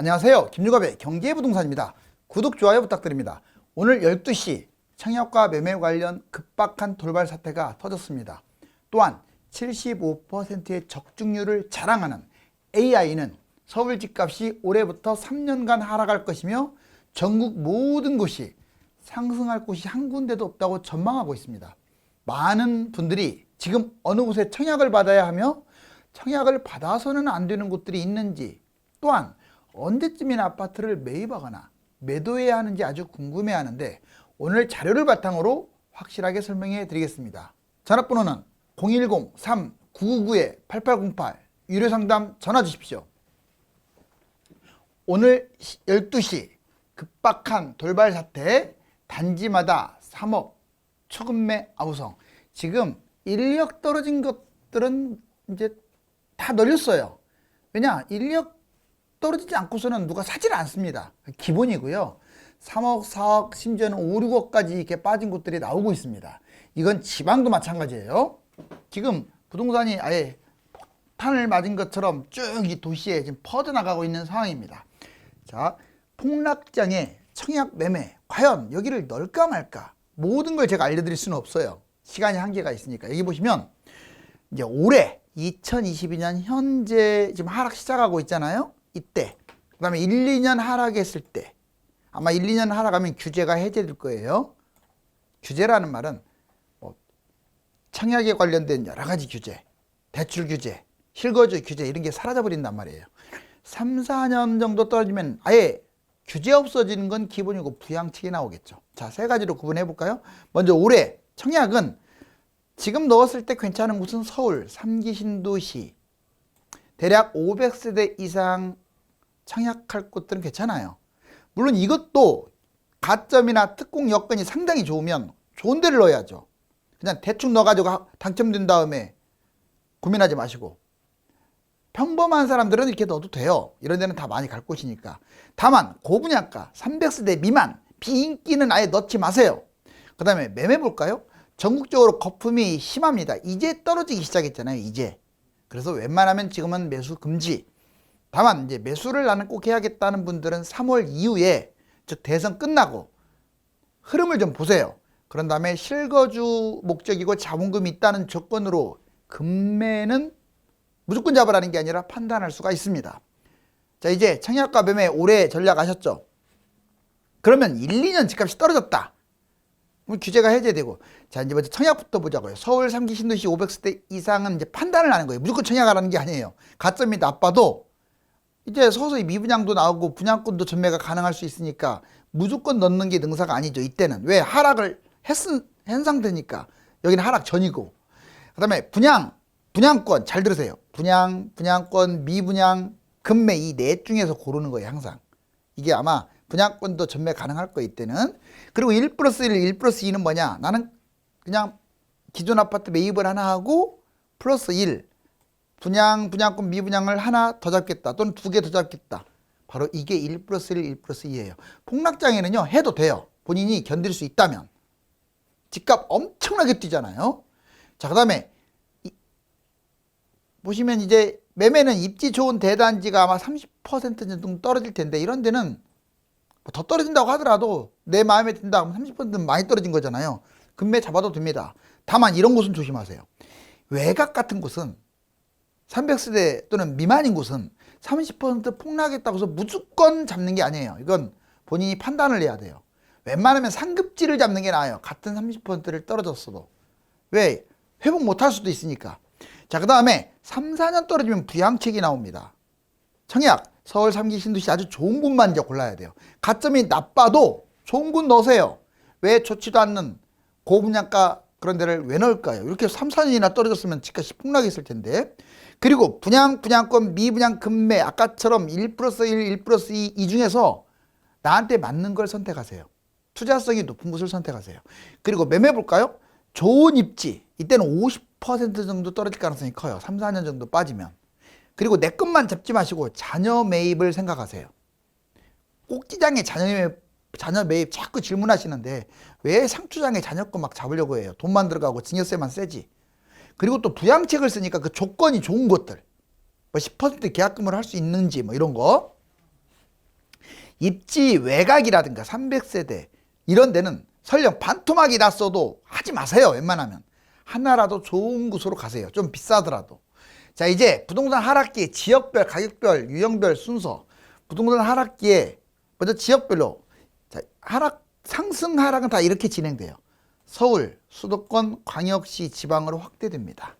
안녕하세요. 김유갑의 경기부동산입니다. 구독, 좋아요 부탁드립니다. 오늘 12시 청약과 매매 관련 급박한 돌발 사태가 터졌습니다. 또한 75%의 적중률을 자랑하는 AI는 서울 집값이 올해부터 3년간 하락할 것이며 전국 모든 곳이 상승할 곳이 한 군데도 없다고 전망하고 있습니다. 많은 분들이 지금 어느 곳에 청약을 받아야 하며 청약을 받아서는 안 되는 곳들이 있는지, 또한 언제쯤이나 아파트를 매입하거나 매도해야 하는지 아주 궁금해 하는데, 오늘 자료를 바탕으로 확실하게 설명해 드리겠습니다. 전화번호는 010-3999-8808 유료상담 전화 주십시오. 오늘 12시 급박한 돌발 사태, 단지마다 3억 초급매 아우성. 지금 인력 떨어진 것들은 이제 다 널렸어요. 왜냐? 인력 떨어지지 않고서는 누가 사지를 않습니다. 기본이고요. 3억, 4억, 심지어는 5, 6억까지 이렇게 빠진 곳들이 나오고 있습니다. 이건 지방도 마찬가지예요. 지금 부동산이 아예 폭탄을 맞은 것처럼 쭉 이 도시에 지금 퍼져나가고 있는 상황입니다. 자, 폭락장에 청약 매매, 과연 여기를 넣을까 말까? 모든 걸 제가 알려드릴 수는 없어요. 시간이 한계가 있으니까. 여기 보시면 이제 올해 2022년 현재 지금 하락 시작하고 있잖아요. 이때, 그 다음에 1, 2년 하락했을 때, 아마 1, 2년 하락하면 규제가 해제될 거예요. 규제라는 말은 청약에 관련된 여러 가지 규제, 대출 규제, 실거주 규제, 이런 게 사라져버린단 말이에요. 3, 4년 정도 떨어지면 아예 규제 없어지는 건 기본이고 부양책이 나오겠죠. 자, 세 가지로 구분해 볼까요? 먼저 올해 청약은 지금 넣었을 때 괜찮은 곳은 서울 3기 신도시, 대략 500세대 이상 청약할 곳들은 괜찮아요. 물론 이것도 가점이나 특공 여건이 상당히 좋으면 좋은 데를 넣어야죠. 그냥 대충 넣어가지고 당첨된 다음에 고민하지 마시고, 평범한 사람들은 이렇게 넣어도 돼요. 이런 데는 다 많이 갈 곳이니까. 다만 고분양가 300세대 미만 비인기는 아예 넣지 마세요. 그 다음에 매매 볼까요? 전국적으로 거품이 심합니다. 이제 떨어지기 시작했잖아요. 이제. 그래서 웬만하면 지금은 매수 금지. 다만 이제 매수를 나는 꼭 해야겠다는 분들은 3월 이후에, 즉 대선 끝나고 흐름을 좀 보세요. 그런 다음에 실거주 목적이고 자본금이 있다는 조건으로 금매는 무조건 잡으라는 게 아니라 판단할 수가 있습니다. 자, 이제 청약과 매매 올해 전략 아셨죠? 그러면 1, 2년 집값이 떨어졌다. 그럼 규제가 해제되고, 자, 이제 먼저 청약부터 보자고요. 서울 3기 신도시 500세대 이상은 이제 판단을 하는 거예요. 무조건 청약하라는 게 아니에요. 가점이 나빠도 이제 서서히 미분양도 나오고 분양권도 전매가 가능할 수 있으니까 무조건 넣는 게 능사가 아니죠. 이때는. 왜? 하락을 한 상태니까. 여기는 하락 전이고. 그 다음에 분양권 잘 들으세요. 분양권, 미분양, 금매, 이 넷 중에서 고르는 거예요. 항상. 이게 아마 분양권도 전매 가능할 거예요. 이때는. 그리고 1 플러스 1, 1 플러스 2는 뭐냐? 나는 그냥 기존 아파트 매입을 하나 하고 플러스 1, 분양권, 미분양을 하나 더 잡겠다. 또는 2개 더 잡겠다. 바로 이게 1 플러스 1, 1 플러스 2예요. 폭락장에는요, 해도 돼요. 본인이 견딜 수 있다면. 집값 엄청나게 뛰잖아요. 자, 그 다음에 보시면 이제 매매는 입지 좋은 대단지가 아마 30% 정도 떨어질 텐데, 이런 데는 더 떨어진다고 하더라도 내 마음에 든다 하면 30%는 많이 떨어진 거잖아요. 금매 잡아도 됩니다. 다만 이런 곳은 조심하세요. 외곽 같은 곳은 300세대 또는 미만인 곳은 30% 폭락했다고 해서 무조건 잡는 게 아니에요. 이건 본인이 판단을 해야 돼요. 웬만하면 상급지를 잡는 게 나아요. 같은 30%를 떨어졌어도. 왜? 회복 못할 수도 있으니까. 자, 그 다음에 3, 4년 떨어지면 부양책이 나옵니다. 청약, 서울 3기 신도시 아주 좋은 곳만 이제 골라야 돼요. 가점이 나빠도 좋은 곳 넣으세요. 왜 좋지도 않는 고분양가 그런 데를 왜 넣을까요? 이렇게 3, 4년이나 떨어졌으면 집값이 폭락했을 텐데. 그리고 분양권, 미분양, 금매, 아까처럼 1 플러스 1, 1 플러스 2, 이 중에서 나한테 맞는 걸 선택하세요. 투자성이 높은 곳을 선택하세요. 그리고 매매 볼까요? 좋은 입지, 이때는 50% 정도 떨어질 가능성이 커요. 3, 4년 정도 빠지면. 그리고 내 것만 잡지 마시고 자녀 매입을 생각하세요. 꼭지장에 자녀 매입 자꾸 질문하시는데 왜 상투장에 자녀 거 막 잡으려고 해요? 돈만 들어가고 증여세만 세지. 그리고 또 부양책을 쓰니까 그 조건이 좋은 것들, 뭐 10% 계약금을 할 수 있는지 뭐 이런 거. 입지 외곽이라든가 300세대 이런 데는 설령 반토막이 났어도 하지 마세요. 웬만하면 하나라도 좋은 곳으로 가세요. 좀 비싸더라도. 자, 이제 부동산 하락기 지역별, 가격별, 유형별 순서. 부동산 하락기에 먼저 지역별로 자, 상승 하락은 다 이렇게 진행돼요. 서울, 수도권, 광역시, 지방으로 확대됩니다.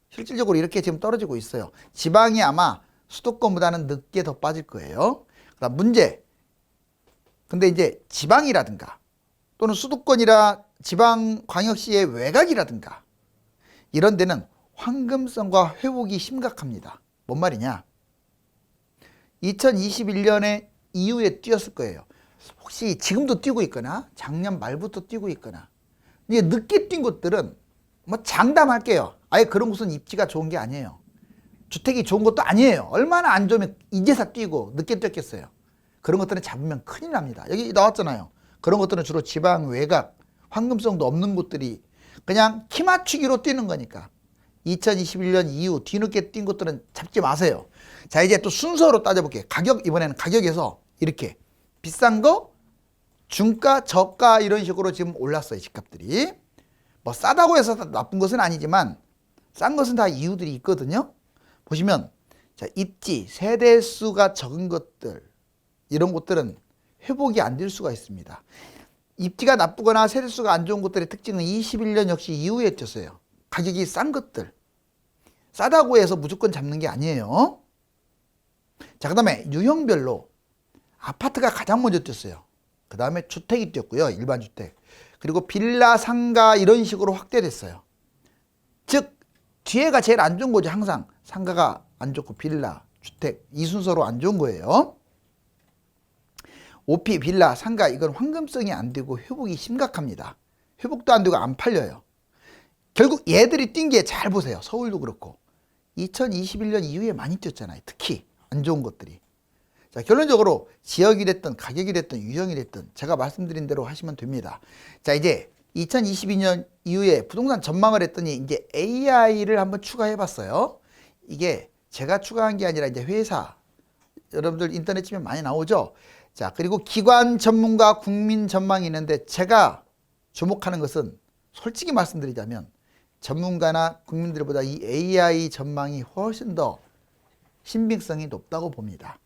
실질적으로 이렇게 지금 떨어지고 있어요. 지방이 아마 수도권보다는 늦게 더 빠질 거예요. 그다음 문제. 근데 이제 지방이라든가 또는 수도권이라 지방 광역시의 외곽이라든가 이런 데는 황금성과 회복이 심각합니다. 뭔 말이냐? 2021년에 이후에 뛰었을 거예요. 혹시 지금도 뛰고 있거나 작년 말부터 뛰고 있거나 이게 늦게 뛴 곳들은 뭐 장담할게요. 아예 그런 곳은 입지가 좋은 게 아니에요. 주택이 좋은 것도 아니에요. 얼마나 안 좋으면 이제서 뛰고 늦게 뛰었겠어요. 그런 것들은 잡으면 큰일 납니다. 여기 나왔잖아요. 그런 것들은 주로 지방 외곽, 황금성도 없는 곳들이 그냥 키 맞추기로 뛰는 거니까 2021년 이후 뒤늦게 뛴 것들은 잡지 마세요. 자, 이제 또 순서로 따져볼게요. 가격, 이번에는 가격에서 이렇게 비싼 거, 중가, 저가 이런 식으로 지금 올랐어요. 집값들이. 뭐 싸다고 해서 나쁜 것은 아니지만 싼 것은 다 이유들이 있거든요. 보시면 자, 입지, 세대수가 적은 것들 이런 곳들은 회복이 안 될 수가 있습니다. 입지가 나쁘거나 세대수가 안 좋은 곳들의 특징은 21년 역시 이후에 뛰었어요. 가격이 싼 것들. 싸다고 해서 무조건 잡는 게 아니에요. 자, 그 다음에 유형별로 아파트가 가장 먼저 뛰었어요. 그 다음에 주택이 뛰었고요. 일반 주택. 그리고 빌라, 상가 이런 식으로 확대됐어요. 즉 뒤에가 제일 안 좋은 거죠. 항상 상가가 안 좋고 빌라, 주택 이 순서로 안 좋은 거예요. 오피, 빌라, 상가 이건 황금성이 안 되고 회복이 심각합니다. 회복도 안 되고 안 팔려요. 결국 얘들이 뛴 게 잘 보세요. 서울도 그렇고 2021년 이후에 많이 뛰었잖아요. 특히 안 좋은 것들이. 자, 결론적으로 지역이 됐든 가격이 됐든 유형이 됐든 제가 말씀드린 대로 하시면 됩니다. 자, 이제 2022년 이후에 부동산 전망을 했더니 이제 AI를 한번 추가해 봤어요. 이게 제가 추가한 게 아니라 이제 회사 여러분들 인터넷 치면 많이 나오죠. 자, 그리고 기관 전문가 국민 전망이 있는데 제가 주목하는 것은 솔직히 말씀드리자면 전문가나 국민들보다 이 AI 전망이 훨씬 더 신빙성이 높다고 봅니다.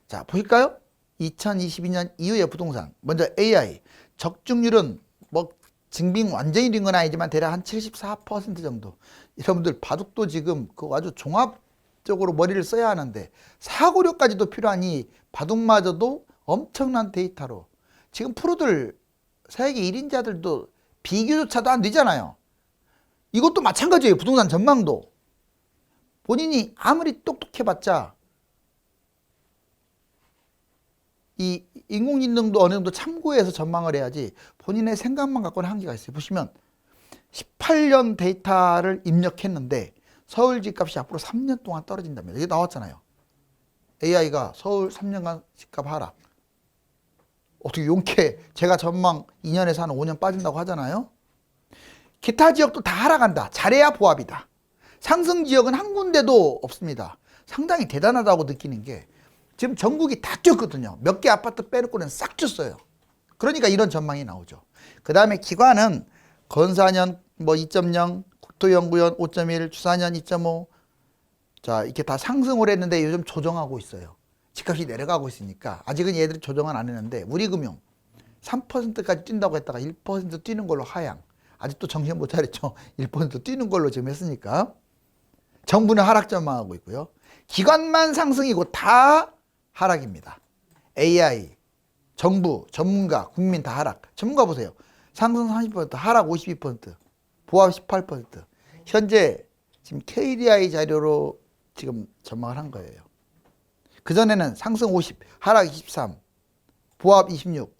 자, 보실까요? 2022년 이후의 부동산. 먼저 AI. 적중률은 뭐 증빙 완전히 된 건 아니지만 대략 한 74% 정도. 여러분들 바둑도 지금 그 아주 종합적으로 머리를 써야 하는데 사고력까지도 필요한 이 바둑마저도 엄청난 데이터로 지금 프로들 세계 1인자들도 비교조차도 안 되잖아요. 이것도 마찬가지예요. 부동산 전망도. 본인이 아무리 똑똑해봤자 이 인공지능도 어느 정도 참고해서 전망을 해야지 본인의 생각만 갖고는 한계가 있어요. 보시면 18년 데이터를 입력했는데 서울 집값이 앞으로 3년 동안 떨어진다면 이게 나왔잖아요. AI가 서울 3년간 집값 하락. 어떻게 용케 제가 전망 2년에서 한 5년 빠진다고 하잖아요. 기타 지역도 다 하락한다. 잘해야 보합이다. 상승 지역은 한 군데도 없습니다. 상당히 대단하다고 느끼는 게 지금 전국이 다 뛰었거든요. 몇 개 아파트 빼놓고는 싹 뛰었어요. 그러니까 이런 전망이 나오죠. 그 다음에 기관은 건사년 뭐 2.0, 국토연구원 5.1, 주사년 2.5 자, 이렇게 다 상승을 했는데 요즘 조정하고 있어요. 집값이 내려가고 있으니까 아직은 얘들이 조정은 안 했는데 우리금융 3%까지 뛴다고 했다가 1% 뛰는 걸로 하향. 아직도 정신 못 차렸죠. 1% 뛰는 걸로 지금 했으니까. 정부는 하락 전망하고 있고요. 기관만 상승이고 다 하락입니다. AI, 정부, 전문가, 국민 다 하락. 전문가 보세요. 상승 30%, 하락 52%, 보합 18%. 현재 지금 KDI 자료로 지금 전망을 한 거예요. 그전에는 상승 50, 하락 23, 보합 26.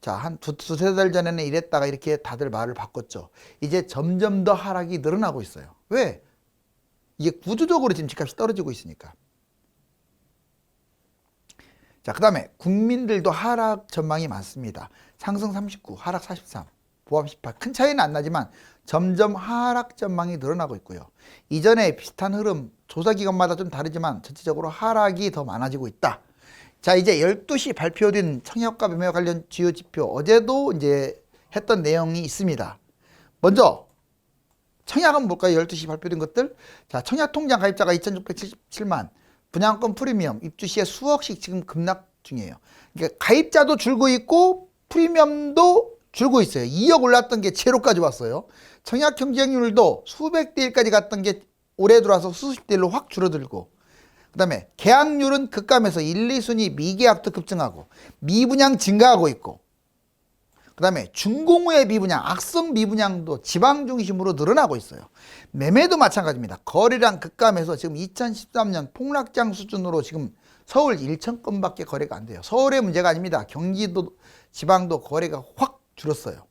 자, 한 두세 달 전에는 이랬다가 이렇게 다들 말을 바꿨죠. 이제 점점 더 하락이 늘어나고 있어요. 왜? 이게 구조적으로 지금 집값이 떨어지고 있으니까. 자, 그 다음에 국민들도 하락 전망이 많습니다. 상승 39, 하락 43, 보합 18. 큰 차이는 안 나지만 점점 하락 전망이 늘어나고 있고요. 이전에 비슷한 흐름, 조사기관마다 좀 다르지만 전체적으로 하락이 더 많아지고 있다. 자, 이제 12시 발표된 청약과 매매 관련 주요 지표, 어제도 이제 했던 내용이 있습니다. 먼저 청약은 뭘까요? 12시 발표된 것들. 자, 청약 통장 가입자가 2,677만, 분양권 프리미엄 입주 시에 수억씩 지금 급락 중이에요. 그러니까 가입자도 줄고 있고 프리미엄도 줄고 있어요. 2억 올랐던 게 제로까지 왔어요. 청약 경쟁률도 수백 대 1까지 갔던 게 올해 들어와서 수십 대 1로 확 줄어들고, 그 다음에 계약률은 급감해서 1, 2순위 미계약도 급증하고 미분양 증가하고 있고, 그 다음에 준공후의 미분양, 악성 미분양도 지방 중심으로 늘어나고 있어요. 매매도 마찬가지입니다. 거래량 급감해서 지금 2013년 폭락장 수준으로 지금 서울 1,000건밖에 거래가 안 돼요. 서울의 문제가 아닙니다. 경기도 지방도 거래가 확 줄었어요.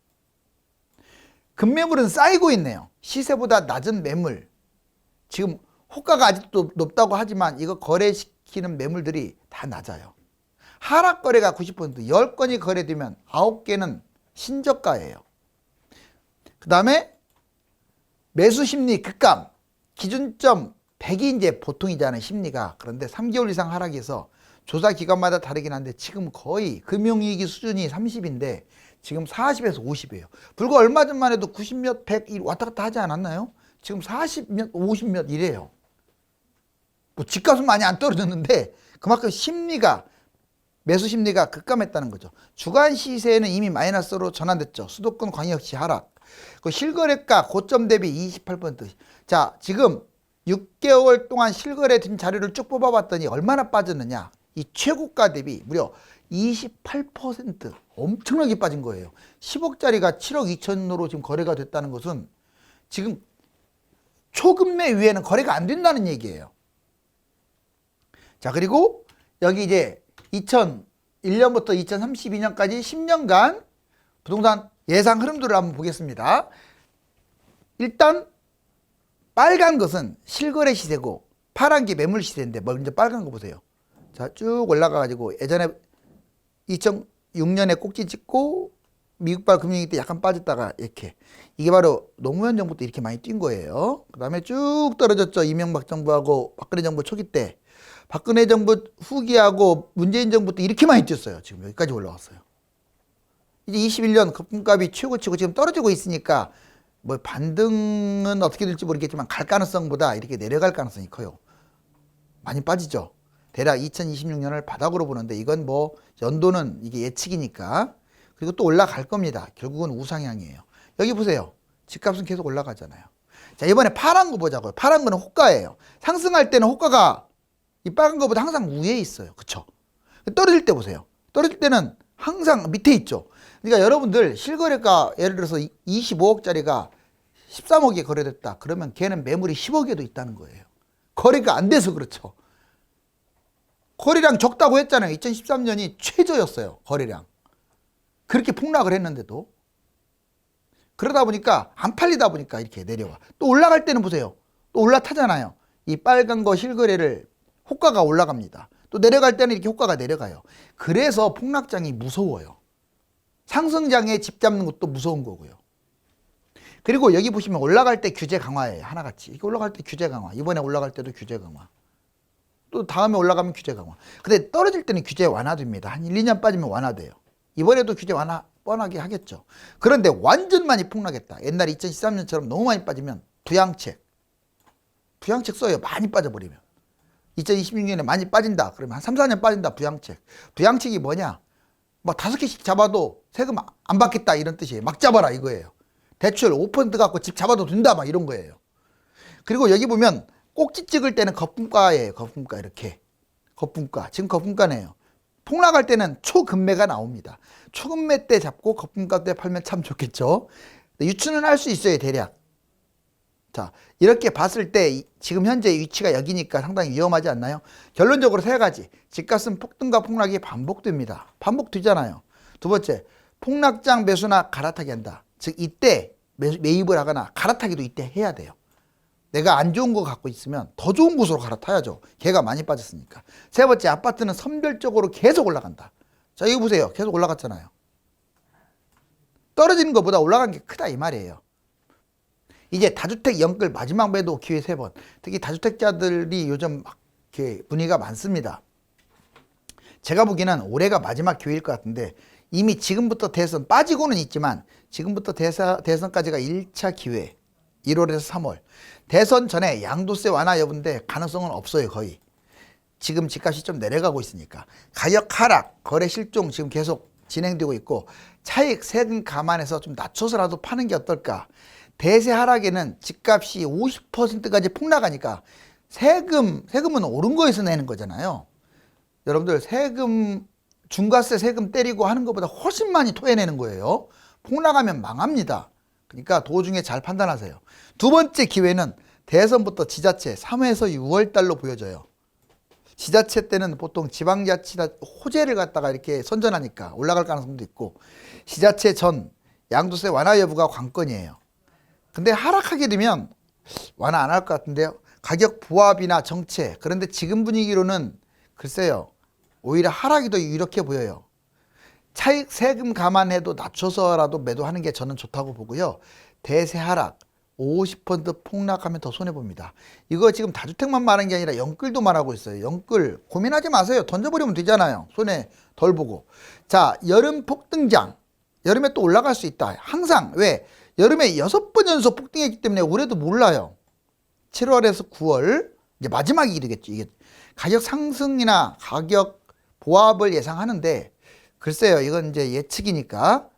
급매물은 쌓이고 있네요. 시세보다 낮은 매물. 지금 호가가 아직도 높다고 하지만 이거 거래시키는 매물들이 다 낮아요. 하락 거래가 90%, 10건이 거래되면 9개는 신저가예요. 그 다음에 매수 심리 급감, 기준점 100이 이제 보통이잖아요, 심리가. 그런데 3개월 이상 하락해서 조사 기간마다 다르긴 한데 지금 거의 금융위기 수준이 30인데 지금 40에서 50이에요. 불과 얼마 전만 해도 90몇, 100 왔다 갔다 하지 않았나요? 지금 40몇, 50몇 이래요. 뭐 집값은 많이 안 떨어졌는데 그만큼 심리가, 매수 심리가 급감했다는 거죠. 주간 시세는 이미 마이너스로 전환됐죠. 수도권 광역시 하락. 그 실거래가 고점 대비 28%. 자, 지금 6개월 동안 실거래된 자료를 쭉 뽑아봤더니 얼마나 빠졌느냐. 이 최고가 대비 무려 28% 엄청나게 빠진 거예요. 10억짜리가 7억 2천으로 지금 거래가 됐다는 것은 지금 초급매 위에는 거래가 안 된다는 얘기예요. 자, 그리고 여기 이제 2001년부터 2032년까지 10년간 부동산 예상 흐름들을 한번 보겠습니다. 일단 빨간 것은 실거래 시세고 파란 게 매물 시세인데 먼저 빨간 거 보세요. 자, 쭉 올라가 가지고 예전에 2006년에 꼭지 찍고 미국발 금융위기 때 약간 빠졌다가 이렇게, 이게 바로 노무현 정부 때 이렇게 많이 뛴 거예요. 그 다음에 쭉 떨어졌죠. 이명박 정부하고 박근혜 정부 초기 때. 박근혜 정부 후기하고 문재인 정부 때 이렇게 많이 뛰었어요. 지금 여기까지 올라왔어요. 이제 21년 거품값이 최고치고 지금 떨어지고 있으니까 뭐 반등은 어떻게 될지 모르겠지만 갈 가능성보다 이렇게 내려갈 가능성이 커요. 많이 빠지죠. 대략 2026년을 바닥으로 보는데 이건 뭐 연도는 이게 예측이니까. 그리고 또 올라갈 겁니다. 결국은 우상향이에요. 여기 보세요. 집값은 계속 올라가잖아요. 자, 이번에 파란 거 보자고요. 파란 거는 호가예요. 상승할 때는 호가가 이 빨간 거보다 항상 위에 있어요. 그쵸? 떨어질 때 보세요. 떨어질 때는 항상 밑에 있죠. 그러니까 여러분들 실거래가 예를 들어서 25억짜리가 13억에 거래됐다. 그러면 걔는 매물이 10억에도 있다는 거예요. 거래가 안 돼서 그렇죠. 거래량 적다고 했잖아요. 2013년이 최저였어요. 거래량. 그렇게 폭락을 했는데도. 그러다 보니까 안 팔리다 보니까 이렇게 내려와. 또 올라갈 때는 보세요. 또 올라타잖아요. 이 빨간 거 실거래를 호가가 올라갑니다. 또 내려갈 때는 이렇게 호가가 내려가요. 그래서 폭락장이 무서워요. 상승장에 집 잡는 것도 무서운 거고요. 그리고 여기 보시면 올라갈 때 규제 강화예요. 하나같이. 이게 올라갈 때 규제 강화. 이번에 올라갈 때도 규제 강화. 또 다음에 올라가면 규제 강화. 근데 떨어질 때는 규제 완화됩니다. 한 1, 2년 빠지면 완화돼요. 이번에도 규제 완화 뻔하게 하겠죠. 그런데 완전 많이 폭락했다. 옛날 2013년처럼 너무 많이 빠지면 부양책 써요. 많이 빠져버리면. 2026년에 많이 빠진다. 그러면 한 3, 4년 빠진다. 부양책. 부양책이 뭐냐? 막 5개씩 잡아도 세금 안 받겠다 이런 뜻이에요. 막 잡아라 이거예요. 대출 5% 갖고 집 잡아도 된다 막 이런 거예요. 그리고 여기 보면 꼭지 찍을 때는 거품가예요. 거품가 이렇게. 거품가. 지금 거품가네요. 폭락할 때는 초급매가 나옵니다. 초급매 때 잡고 거품가 때 팔면 참 좋겠죠. 유추는 할 수 있어요. 대략. 자, 이렇게 봤을 때 지금 현재 위치가 여기니까 상당히 위험하지 않나요? 결론적으로 세 가지. 집값은 폭등과 폭락이 반복됩니다. 반복되잖아요. 두 번째, 폭락장 매수나 갈아타기 한다. 즉 이때 매입을 하거나 갈아타기도 이때 해야 돼요. 내가 안 좋은 거 갖고 있으면 더 좋은 곳으로 갈아타야죠. 걔가 많이 빠졌으니까. 세 번째, 아파트는 선별적으로 계속 올라간다. 자, 이거 보세요. 계속 올라갔잖아요. 떨어지는 것보다 올라간 게 크다 이 말이에요. 이제 다주택 연끌 마지막 매도 기회 3번. 특히 다주택자들이 요즘 막 이렇게 문의가 많습니다. 제가 보기에는 올해가 마지막 기회일 것 같은데 이미 지금부터 대선 빠지고는 있지만 지금부터 대선까지가 1차 기회 1월에서 3월 대선 전에 양도세 완화 여부인데 가능성은 없어요. 거의 지금 집값이 좀 내려가고 있으니까 가격 하락 거래 실종 지금 계속 진행되고 있고 차익 세금 감안해서 좀 낮춰서라도 파는 게 어떨까. 대세 하락에는 집값이 50%까지 폭락하니까 세금은 오른 거에서 내는 거잖아요. 여러분들 세금 중과세 세금 때리고 하는 것보다 훨씬 많이 토해내는 거예요. 폭락하면 망합니다. 그러니까 도중에 잘 판단하세요. 두 번째 기회는 대선부터 지자체 3회에서 6월 달로 보여져요. 지자체 때는 보통 지방자치나 호재를 갖다가 이렇게 선전하니까 올라갈 가능성도 있고 지자체 전 양도세 완화 여부가 관건이에요. 근데 하락하게 되면 완화 안 할 것 같은데요. 가격 부합이나 정체 그런데 지금 분위기로는 글쎄요. 오히려 하락이 더 유력해 보여요. 차익 세금 감안해도 낮춰서라도 매도하는 게 저는 좋다고 보고요. 대세 하락 50% 폭락하면 더 손해봅니다. 이거 지금 다주택만 말하는 게 아니라 영끌도 말하고 있어요. 영끌 고민하지 마세요. 던져버리면 되잖아요. 손해 덜 보고. 자, 여름 폭등장. 여름에 또 올라갈 수 있다. 항상 왜? 여름에 6번 연속 폭등했기 때문에 올해도 몰라요. 7월에서 9월 이제 마지막이 되겠죠. 이게 가격 상승이나 가격 보합을 예상하는데 글쎄요. 이건 이제 예측이니까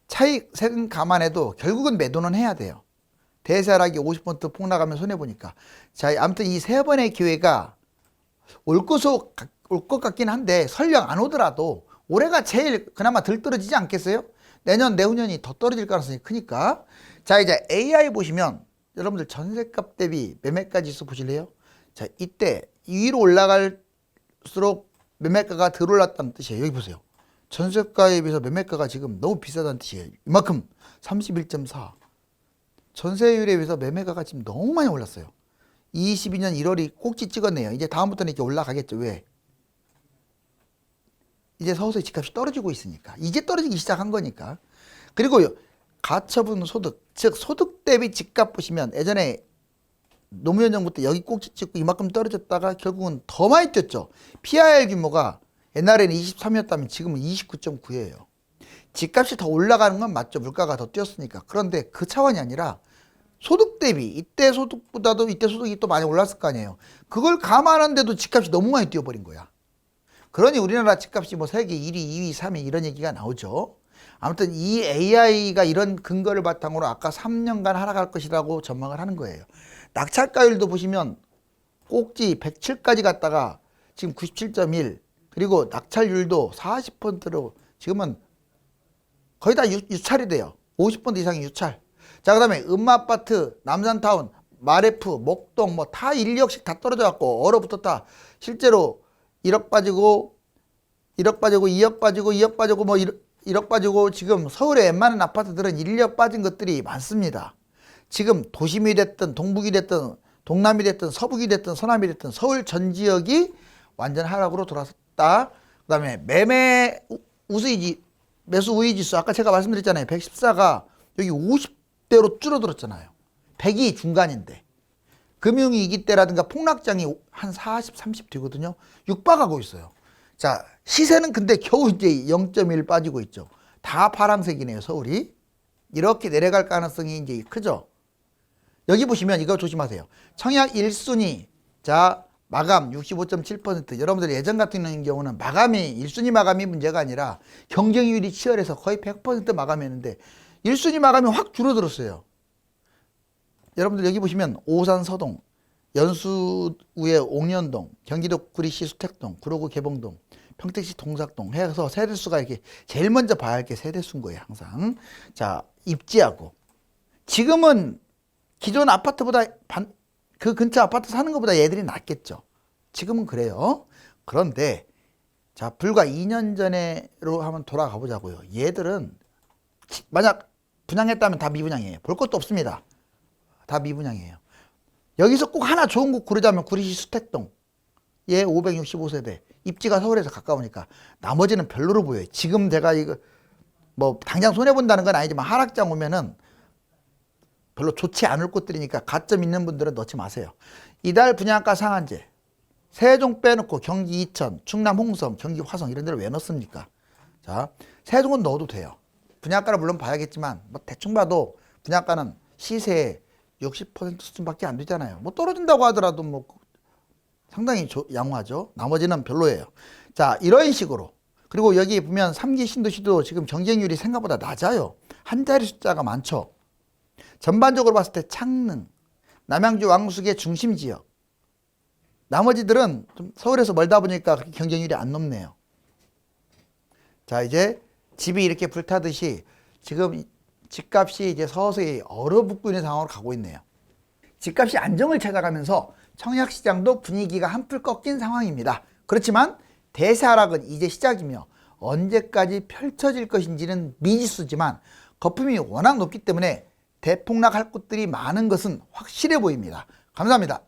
차익 세금 감안해도 결국은 매도는 해야 돼요. 대세하락이 50% 폭락하면 손해보니까. 자, 아무튼 이 세 번의 기회가 올 것 같긴 한데 설령 안 오더라도 올해가 제일 그나마 덜 떨어지지 않겠어요? 내년, 내후년이 더 떨어질 가능성이 크니까. 자, 이제 AI 보시면 여러분들 전세값 대비 매매가 지수 보실래요? 자, 이때 위로 올라갈수록 매매가가 덜 올랐다는 뜻이에요. 여기 보세요. 전세가에 비해서 매매가가 지금 너무 비싸다는 뜻이에요. 이만큼 31.4. 전세율에 비해서 매매가가 지금 너무 많이 올랐어요. 22년 1월이 꼭지 찍었네요. 이제 다음부터는 이렇게 올라가겠죠. 왜? 이제 서서히 집값이 떨어지고 있으니까. 이제 떨어지기 시작한 거니까. 그리고 가처분 소득, 즉 소득 대비 집값 보시면 예전에 노무현 정부 때 여기 꼭지 찍고 이만큼 떨어졌다가 결국은 더 많이 뛰었죠. PIR 규모가 옛날에는 23이었다면 지금은 29.9예요. 집값이 더 올라가는 건 맞죠. 물가가 더 뛰었으니까. 그런데 그 차원이 아니라 소득 대비 이때 소득보다도 이때 소득이 또 많이 올랐을 거 아니에요. 그걸 감안하는데도 집값이 너무 많이 뛰어버린 거야. 그러니 우리나라 집값이 뭐 세계 1위, 2위, 3위 이런 얘기가 나오죠. 아무튼 이 AI가 이런 근거를 바탕으로 아까 3년간 하락할 것이라고 전망을 하는 거예요. 낙찰가율도 보시면 꼭지 107까지 갔다가 지금 97.1 그리고 낙찰률도 40%로 지금은 거의 다 유찰이 돼요. 50% 이상이 유찰. 자, 그 다음에 음마아파트, 남산타운, 마레프, 목동 뭐 다 1, 2억씩 다 떨어져 갖고 얼어붙었다. 실제로 1억 빠지고 1억 빠지고 2억 빠지고 2억 빠지고 뭐 1억 빠지고 지금 서울의 웬만한 아파트들은 1, 2억 빠진 것들이 많습니다. 지금 도심이 됐든 동북이 됐든 동남이 됐든 서북이 됐든 서남이 됐든 서울 전 지역이 완전 하락으로 돌아섰다. 그 다음에 매매 매수 우위 지수 아까 제가 말씀드렸잖아요. 114가 여기 50대로 줄어들었잖아요. 100이 중간인데 금융위기 때라든가 폭락장이 한 40, 30 되거든요. 육박하고 있어요. 자, 시세는 근데 겨우 이제 0.1 빠지고 있죠. 다 파란색이네요. 서울이. 이렇게 내려갈 가능성이 이제 크죠. 여기 보시면 이거 조심하세요. 청약 1순위 자 마감 65.7%. 여러분들 예전 같은 경우는 마감이 1순위 마감이 문제가 아니라 경쟁률이 치열해서 거의 100% 마감했는데 1순위 마감이 확 줄어들었어요. 여러분들 여기 보시면 오산 서동, 연수구의 옥년동, 경기도 구리시 수택동, 구로구 개봉동, 평택시 동삭동 해서 세대수가 이렇게 제일 먼저 봐야 할 게 세대수인 거예요. 항상. 자, 입지하고 지금은 기존 아파트보다 그 근처 아파트 사는 것보다 얘들이 낫겠죠. 지금은 그래요. 그런데 자, 불과 2년 전으로 한번 돌아가 보자고요. 얘들은 만약 분양했다면 다 미분양이에요. 볼 것도 없습니다. 다 미분양이에요. 여기서 꼭 하나 좋은 곳 고르자면 구리시 수택동. 얘 565세대. 입지가 서울에서 가까우니까 나머지는 별로로 보여요. 지금 제가 이거 뭐 당장 손해본다는 건 아니지만 하락장 오면은 별로 좋지 않을 곳들이니까 가점 있는 분들은 넣지 마세요. 이달 분양가 상한제 세종 빼놓고 경기 이천, 충남 홍성, 경기 화성 이런 데를 왜 넣습니까? 자, 세종은 넣어도 돼요. 분양가를 물론 봐야겠지만 뭐 대충 봐도 분양가는 시세의 60% 수준밖에 안 되잖아요. 뭐 떨어진다고 하더라도 뭐 상당히 양호하죠. 나머지는 별로예요. 자, 이런 식으로. 그리고 여기 보면 3기 신도시도 지금 경쟁률이 생각보다 낮아요. 한 자리 숫자가 많죠. 전반적으로 봤을 때 창릉, 남양주 왕숙의 중심 지역. 나머지들은 좀 서울에서 멀다 보니까 그렇게 경쟁률이 안 높네요. 자, 이제 집이 이렇게 불타듯이 지금 집값이 이제 서서히 얼어붙고 있는 상황으로 가고 있네요. 집값이 안정을 찾아가면서 청약시장도 분위기가 한풀 꺾인 상황입니다. 그렇지만 대세 하락은 이제 시작이며 언제까지 펼쳐질 것인지는 미지수지만 거품이 워낙 높기 때문에 대폭락할 곳들이 많은 것은 확실해 보입니다. 감사합니다.